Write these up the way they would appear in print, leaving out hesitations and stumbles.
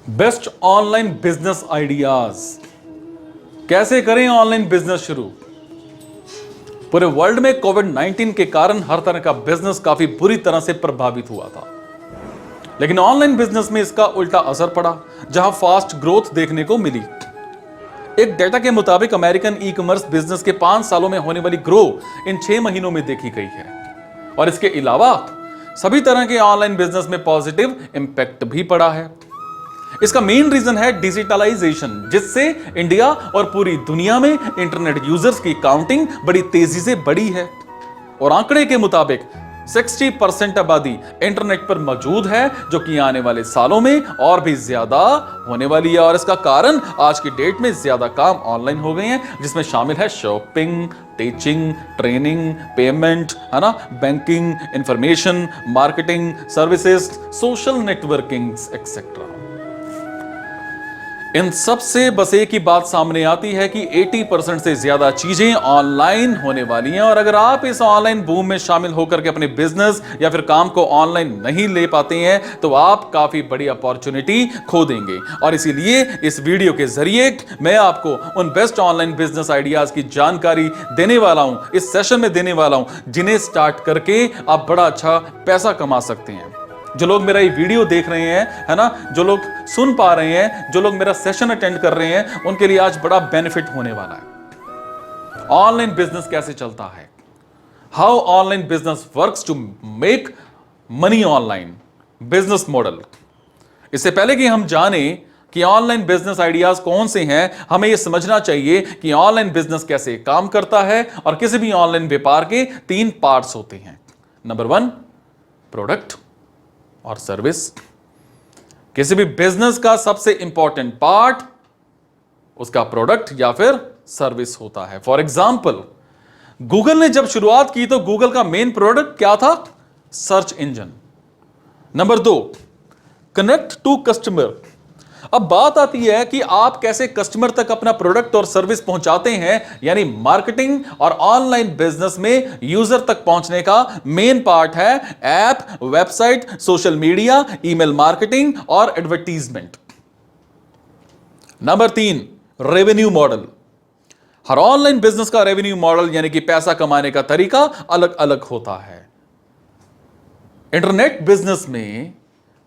Best online business ideas. कैसे करें online business शुरू। पूरे वर्ल्ड में कोविड-19 के कारण हर तरह का बिजनेस काफी बुरी तरह से प्रभावित हुआ था, लेकिन ऑनलाइन बिजनेस में इसका उल्टा असर पड़ा, जहां फास्ट ग्रोथ देखने को मिली। एक डेटा के मुताबिक अमेरिकन ई कॉमर्स बिजनेस के 5 सालों में होने वाली ग्रो इन 6 महीनों में देखी गई है। और इसके अलावा सभी तरह के ऑनलाइन बिजनेस में पॉजिटिव इंपैक्ट भी पड़ा है। इसका मेन रीजन है डिजिटलाइजेशन, जिससे इंडिया और पूरी दुनिया में इंटरनेट यूजर्स की काउंटिंग बड़ी तेजी से बढ़ी है। और आंकड़े के मुताबिक 60% आबादी इंटरनेट पर मौजूद है, जो कि आने वाले सालों में और भी ज्यादा होने वाली है। और इसका कारण आज की डेट में ज्यादा काम ऑनलाइन हो गए हैं, जिसमें शामिल है शॉपिंग, टीचिंग, ट्रेनिंग, पेमेंट, है ना, banking, information, marketing, services, social networking etcetera. इन सब से बस एक ही बात सामने आती है कि 80% से ज्यादा चीजें ऑनलाइन होने वाली हैं। और अगर आप इस ऑनलाइन बूम में शामिल होकर के अपने बिजनेस या फिर काम को ऑनलाइन नहीं ले पाते हैं, तो आप काफी बड़ी अपॉर्चुनिटी खो देंगे। और इसीलिए इस वीडियो के जरिए मैं आपको उन बेस्ट ऑनलाइन बिजनेस आइडियाज की जानकारी देने वाला हूं, इस सेशन में देने वाला हूं, जिन्हें स्टार्ट करके आप बड़ा अच्छा पैसा कमा सकते हैं। जो लोग मेरा ये वीडियो देख रहे हैं, है ना, जो लोग सुन पा रहे हैं, जो लोग मेरा सेशन अटेंड कर रहे हैं, उनके लिए आज बड़ा बेनिफिट होने वाला है। ऑनलाइन बिजनेस कैसे चलता है, how online business works to make money online, business model. इससे पहले कि हम जाने कि ऑनलाइन बिजनेस आइडियाज कौन से हैं, हमें यह समझना चाहिए कि ऑनलाइन बिजनेस कैसे काम करता है। और किसी भी ऑनलाइन व्यापार के 3 पार्ट्स होते हैं। नंबर 1, प्रोडक्ट और सर्विस। किसी भी बिजनेस का सबसे इंपॉर्टेंट पार्ट उसका प्रोडक्ट या फिर सर्विस होता है। फॉर एग्जाम्पल, गूगल ने जब शुरुआत की तो गूगल का मेन प्रोडक्ट क्या था? Search engine. Number 2, connect to customer. अब बात आती है कि आप कैसे कस्टमर तक अपना प्रोडक्ट और सर्विस पहुंचाते हैं, यानी मार्केटिंग। और ऑनलाइन बिजनेस में यूजर तक पहुंचने का मेन पार्ट है app, website, social media, email marketing और एडवर्टीजमेंट। Number 3, revenue model. हर ऑनलाइन बिजनेस का रेवेन्यू मॉडल यानी कि पैसा कमाने का तरीका अलग अलग होता है। इंटरनेट बिजनेस में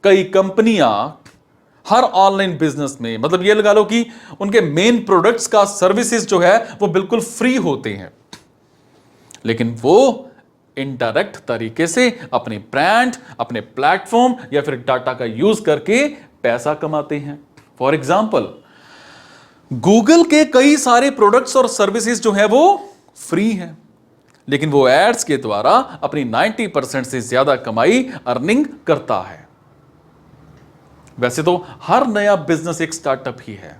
कई कंपनियां हर ऑनलाइन बिजनेस में, मतलब ये लगा लो कि उनके मेन प्रोडक्ट्स का सर्विसेज जो है वो बिल्कुल फ्री होते हैं, लेकिन वो इनडायरेक्ट तरीके से अपनी ब्रांड, अपने प्लेटफॉर्म या फिर डाटा का यूज करके पैसा कमाते हैं। फॉर एग्जाम्पल, गूगल के कई सारे प्रोडक्ट्स और सर्विसेज जो है वो फ्री हैं, लेकिन वो एड्स के द्वारा अपनी 90% से ज्यादा कमाई अर्निंग करता है। वैसे तो हर नया बिजनेस एक स्टार्टअप ही है,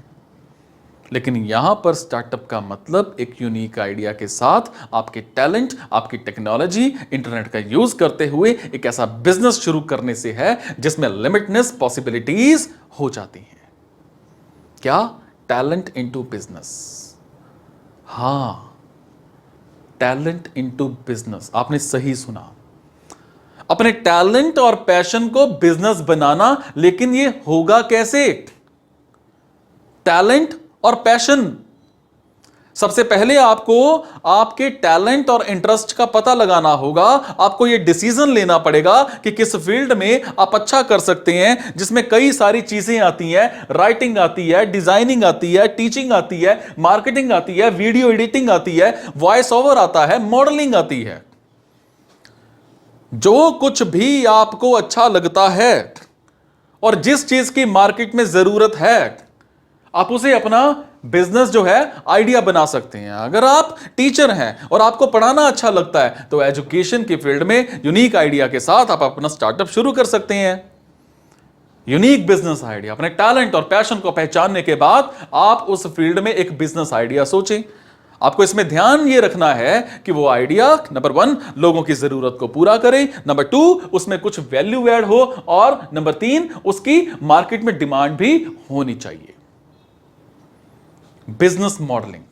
लेकिन यहां पर स्टार्टअप का मतलब एक यूनिक आइडिया के साथ आपके टैलेंट, आपकी टेक्नोलॉजी, इंटरनेट का यूज करते हुए एक ऐसा बिजनेस शुरू करने से है जिसमें लिमिटलेस पॉसिबिलिटीज हो जाती हैं। क्या? Talent into business. हां, टैलेंट इनटू बिजनेस, आपने सही सुना। अपने टैलेंट और पैशन को बिजनेस बनाना, लेकिन ये होगा कैसे? टैलेंट और पैशन। सबसे पहले आपको आपके टैलेंट और इंटरेस्ट का पता लगाना होगा। आपको यह डिसीजन लेना पड़ेगा कि किस फील्ड में आप अच्छा कर सकते हैं, जिसमें कई सारी चीजें आती हैं। राइटिंग आती है, डिजाइनिंग आती है, टीचिंग आती है, मार्केटिंग आती है, वीडियो एडिटिंग आती है, वॉइस ओवर आता है, मॉडलिंग आती है। जो कुछ भी आपको अच्छा लगता है और जिस चीज की मार्केट में जरूरत है, आप उसे अपना बिजनेस जो है आइडिया बना सकते हैं। अगर आप टीचर हैं और आपको पढ़ाना अच्छा लगता है, तो एजुकेशन की फील्ड में यूनिक आइडिया के साथ आप अपना स्टार्टअप शुरू कर सकते हैं। यूनिक बिजनेस आइडिया, अपने टैलेंट और पैशन को पहचानने के बाद आप उस फील्ड में एक बिजनेस आइडिया सोचें। आपको इसमें ध्यान यह रखना है कि वो आइडिया नंबर 1 लोगों की जरूरत को पूरा करे, नंबर 2 उसमें कुछ वैल्यू ऐड हो, और नंबर 3 उसकी मार्केट में डिमांड भी होनी चाहिए। Business modelling.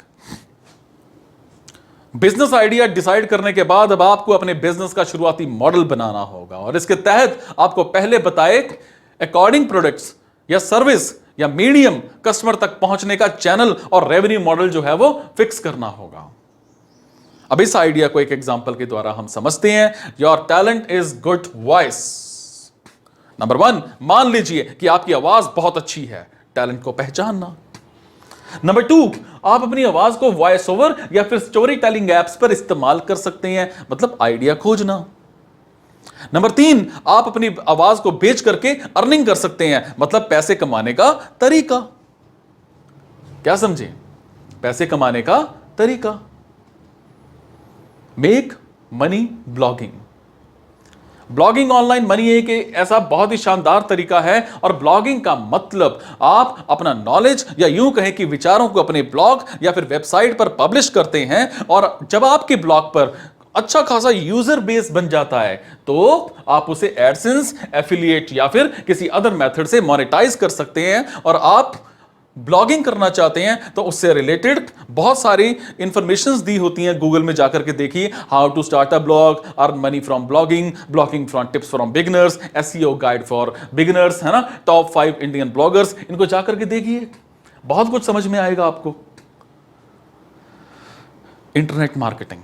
Business idea decide करने के बाद अब आपको अपने बिजनेस का शुरुआती मॉडल बनाना होगा, और इसके तहत आपको पहले बताए अकॉर्डिंग प्रोडक्ट्स या सर्विस या मीडियम कस्टमर तक पहुंचने का चैनल और रेवेन्यू मॉडल जो है वो फिक्स करना होगा। अब इस आइडिया को एक एग्जांपल के द्वारा हम समझते हैं। Your talent is good voice. Number 1, मान लीजिए कि आपकी आवाज बहुत अच्छी है, टैलेंट को पहचानना। नंबर 2, आप अपनी आवाज को वॉइस ओवर या फिर स्टोरी टेलिंग एप्स पर इस्तेमाल कर सकते हैं, मतलब आइडिया खोजना। नंबर 3, आप अपनी आवाज को बेच करके अर्निंग कर सकते हैं, मतलब पैसे कमाने का तरीका। क्या समझे? पैसे कमाने का तरीका। Make money blogging. Blogging online money एक ऐसा बहुत ही शानदार तरीका है, और ब्लॉगिंग का मतलब आप अपना नॉलेज या यूं कहें कि विचारों को अपने ब्लॉग या फिर वेबसाइट पर पब्लिश करते हैं, और जब आपके ब्लॉग पर अच्छा खासा यूजर बेस बन जाता है तो आप उसे एडसेंस, एफिलिएट या फिर किसी अदर मेथड से मोनेटाइज कर सकते हैं। और आप ब्लॉगिंग करना चाहते हैं तो उससे रिलेटेड बहुत सारी इंफॉर्मेशंस दी होती हैं, गूगल में जाकर के देखिए, how to start a blog, earn money from blogging, blogging from tips from beginners, SEO guide for beginners, है ना, टॉप 5 इंडियन ब्लॉगर्स। इनको जाकर के देखिए, बहुत कुछ समझ में आएगा आपको। इंटरनेट मार्केटिंग,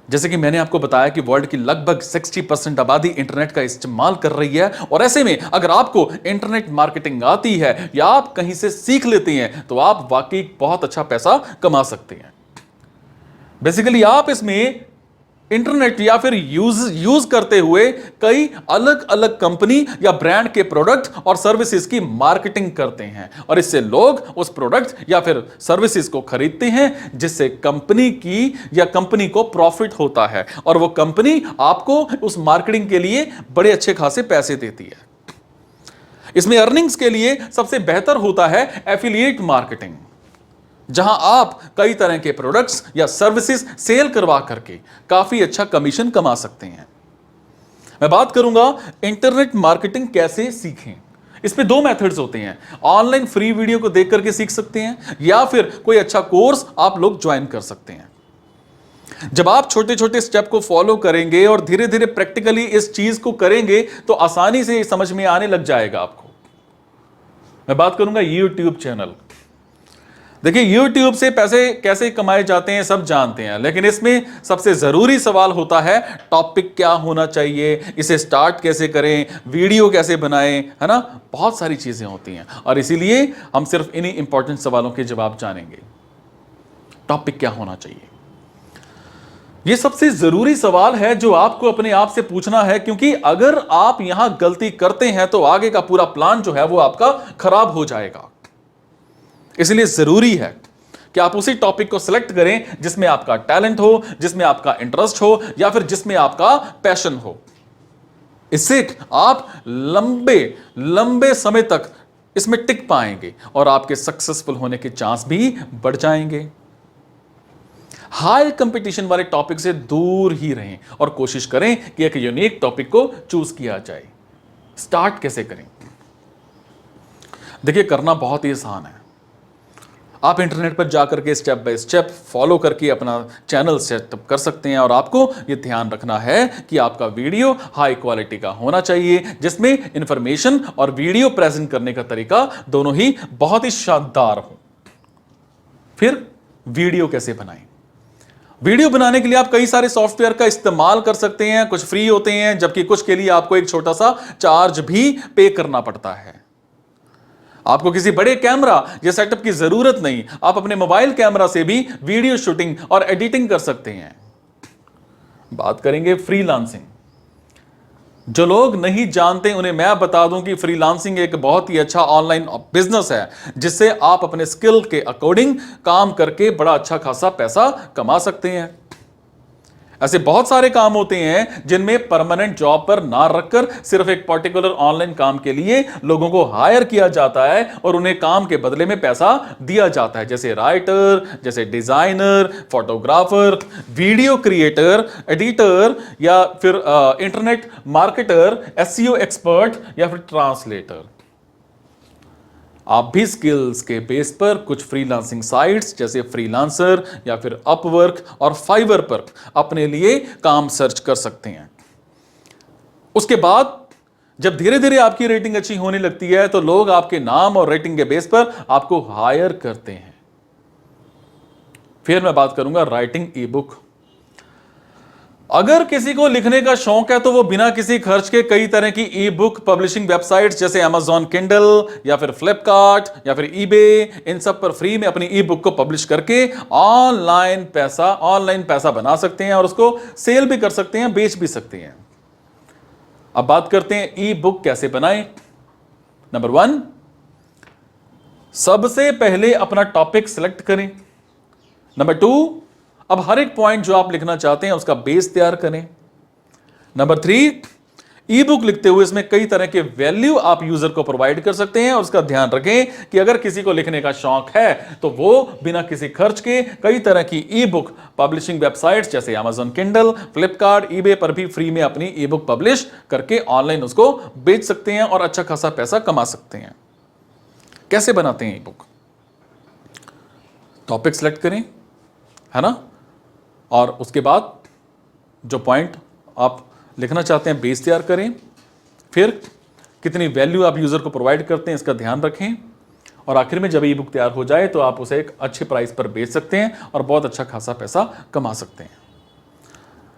जैसे कि मैंने आपको बताया कि वर्ल्ड की लगभग 60% आबादी इंटरनेट का इस्तेमाल कर रही है, और ऐसे में अगर आपको इंटरनेट मार्केटिंग आती है या आप कहीं से सीख लेते हैं तो आप वाकई बहुत अच्छा पैसा कमा सकते हैं। बेसिकली आप इसमें इंटरनेट या फिर यूज करते हुए कई अलग अलग कंपनी या ब्रांड के प्रोडक्ट और सर्विसेज की मार्केटिंग करते हैं, और इससे लोग उस प्रोडक्ट या फिर सर्विसेज को खरीदते हैं, जिससे कंपनी की या कंपनी को प्रॉफिट होता है, और वो कंपनी आपको उस मार्केटिंग के लिए बड़े अच्छे खासे पैसे देती है। इसमें अर्निंग्स के लिए सबसे बेहतर होता है एफिलिएट मार्केटिंग, जहां आप कई तरह के प्रोडक्ट्स या सर्विसेज सेल करवा करके काफी अच्छा कमीशन कमा सकते हैं। मैं बात करूंगा इंटरनेट मार्केटिंग कैसे सीखें। इसमें 2 मेथड्स होते हैं, ऑनलाइन फ्री वीडियो को देख करके सीख सकते हैं, या फिर कोई अच्छा कोर्स आप लोग ज्वाइन कर सकते हैं। जब आप छोटे छोटे स्टेप को फॉलो करेंगे और धीरे धीरे प्रैक्टिकली इस चीज को करेंगे तो आसानी से समझ में आने लग जाएगा आपको। मैं बात करूंगा यूट्यूब चैनल। देखिए, YouTube से पैसे कैसे कमाए जाते हैं सब जानते हैं, लेकिन इसमें सबसे जरूरी सवाल होता है टॉपिक क्या होना चाहिए, इसे स्टार्ट कैसे करें, वीडियो कैसे बनाएं, है ना, बहुत सारी चीजें होती हैं, और इसीलिए हम सिर्फ इन्हीं इंपॉर्टेंट सवालों के जवाब जानेंगे। टॉपिक क्या होना चाहिए, यह सबसे जरूरी सवाल है जो आपको अपने आप से पूछना है, क्योंकि अगर आप यहां गलती करते हैं तो आगे का पूरा प्लान जो है वो आपका खराब हो जाएगा। इसलिए जरूरी है कि आप उसी टॉपिक को सिलेक्ट करें जिसमें आपका टैलेंट हो, जिसमें आपका इंटरेस्ट हो, या फिर जिसमें आपका पैशन हो। इससे आप लंबे लंबे समय तक इसमें टिक पाएंगे और आपके सक्सेसफुल होने के चांस भी बढ़ जाएंगे। हाई कंपटीशन वाले टॉपिक से दूर ही रहें और कोशिश करें कि एक यूनिक टॉपिक को चूज किया जाए। स्टार्ट कैसे करें? देखिए, करना बहुत ही आसान है। आप इंटरनेट पर जाकर के स्टेप बाय स्टेप फॉलो करके अपना चैनल सेटअप कर सकते हैं, और आपको यह ध्यान रखना है कि आपका वीडियो हाई क्वालिटी का होना चाहिए, जिसमें इंफॉर्मेशन और वीडियो प्रेजेंट करने का तरीका दोनों ही बहुत ही शानदार हो। फिर वीडियो कैसे बनाएं? वीडियो बनाने के लिए आप कई सारे सॉफ्टवेयर का इस्तेमाल कर सकते हैं। कुछ फ्री होते हैं, जबकि कुछ के लिए आपको एक छोटा सा चार्ज भी पे करना पड़ता है। आपको किसी बड़े कैमरा या सेटअप की जरूरत नहीं, आप अपने मोबाइल कैमरा से भी वीडियो शूटिंग और एडिटिंग कर सकते हैं। बात करेंगे फ्रीलांसिंग। जो लोग नहीं जानते उन्हें मैं बता दूं कि फ्रीलांसिंग एक बहुत ही अच्छा ऑनलाइन बिजनेस है, जिससे आप अपने स्किल के अकॉर्डिंग काम करके बड़ा अच्छा खासा पैसा कमा सकते हैं। ऐसे बहुत सारे काम होते हैं जिनमें परमानेंट जॉब पर ना रखकर सिर्फ एक पर्टिकुलर ऑनलाइन काम के लिए लोगों को हायर किया जाता है और उन्हें काम के बदले में पैसा दिया जाता है, जैसे राइटर, जैसे designer, photographer, video creator, editor, या फिर इंटरनेट मार्केटर, एसईओ एक्सपर्ट, या फिर ट्रांसलेटर। आप भी स्किल्स के बेस पर कुछ फ्रीलांसिंग साइट्स जैसे फ्रीलांसर या फिर अपवर्क और फाइवर पर अपने लिए काम सर्च कर सकते हैं। उसके बाद जब धीरे धीरे आपकी रेटिंग अच्छी होने लगती है तो लोग आपके नाम और रेटिंग के बेस पर आपको हायर करते हैं। फिर मैं बात करूंगा राइटिंग ई बुक। अगर किसी को लिखने का शौक है तो वो बिना किसी खर्च के कई तरह की ई बुक पब्लिशिंग वेबसाइट्स जैसे Amazon Kindle या फिर फ्लिपकार्ट या फिर eBay, इन सब पर फ्री में अपनी ई बुक को पब्लिश करके ऑनलाइन पैसा बना सकते हैं और उसको सेल भी कर सकते हैं, बेच भी सकते हैं। अब बात करते हैं ई बुक कैसे बनाएं। नंबर 1, सबसे पहले अपना टॉपिक सिलेक्ट करें। नंबर 2, अब हर एक पॉइंट जो आप लिखना चाहते हैं उसका बेस तैयार करें। नंबर 3, ई बुक लिखते हुए इसमें कई तरह के वैल्यू आप यूजर को प्रोवाइड कर सकते हैं और उसका ध्यान रखें कि अगर किसी को लिखने का शौक है तो वो बिना किसी खर्च के कई तरह की ई बुक पब्लिशिंग वेबसाइट्स जैसे Amazon Kindle, फ्लिपकार्ट, eBay पर भी फ्री में अपनी ई बुक पब्लिश करके ऑनलाइन उसको बेच सकते हैं और अच्छा खासा पैसा कमा सकते हैं। कैसे बनाते हैं ई बुक? टॉपिक सिलेक्ट करें, है ना, और उसके बाद जो पॉइंट आप लिखना चाहते हैं बेस तैयार करें। फिर कितनी वैल्यू आप यूजर को प्रोवाइड करते हैं इसका ध्यान रखें और आखिर में जब ई बुक तैयार हो जाए तो आप उसे एक अच्छे प्राइस पर बेच सकते हैं और बहुत अच्छा खासा पैसा कमा सकते हैं।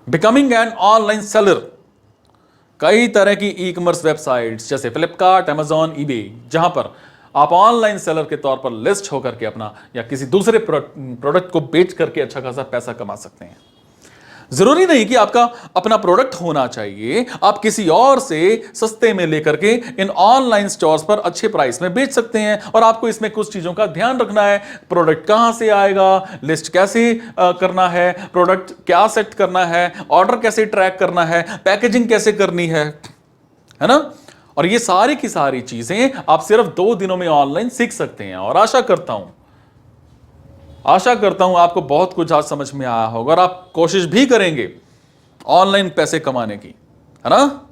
Becoming an online seller. कई तरह की ई कॉमर्स वेबसाइट्स जैसे फ्लिपकार्ट, Amazon, eBay, जहां पर आप ऑनलाइन सेलर के तौर पर लिस्ट होकर के अपना या किसी दूसरे प्रोडक्ट को बेच करके अच्छा खासा पैसा कमा सकते हैं। जरूरी नहीं कि आपका अपना प्रोडक्ट होना चाहिए, आप किसी और से सस्ते में लेकर के इन ऑनलाइन स्टोर्स पर अच्छे प्राइस में बेच सकते हैं। और आपको इसमें कुछ चीजों का ध्यान रखना है। प्रोडक्ट कहां से आएगा, लिस्ट कैसे करना है, प्रोडक्ट क्या सेट करना है, ऑर्डर कैसे ट्रैक करना है, पैकेजिंग कैसे करनी है ना। और ये सारी की सारी चीजें आप सिर्फ 2 दिनों में ऑनलाइन सीख सकते हैं। और आशा करता हूं आपको बहुत कुछ आज समझ में आया होगा और आप कोशिश भी करेंगे ऑनलाइन पैसे कमाने की, है ना।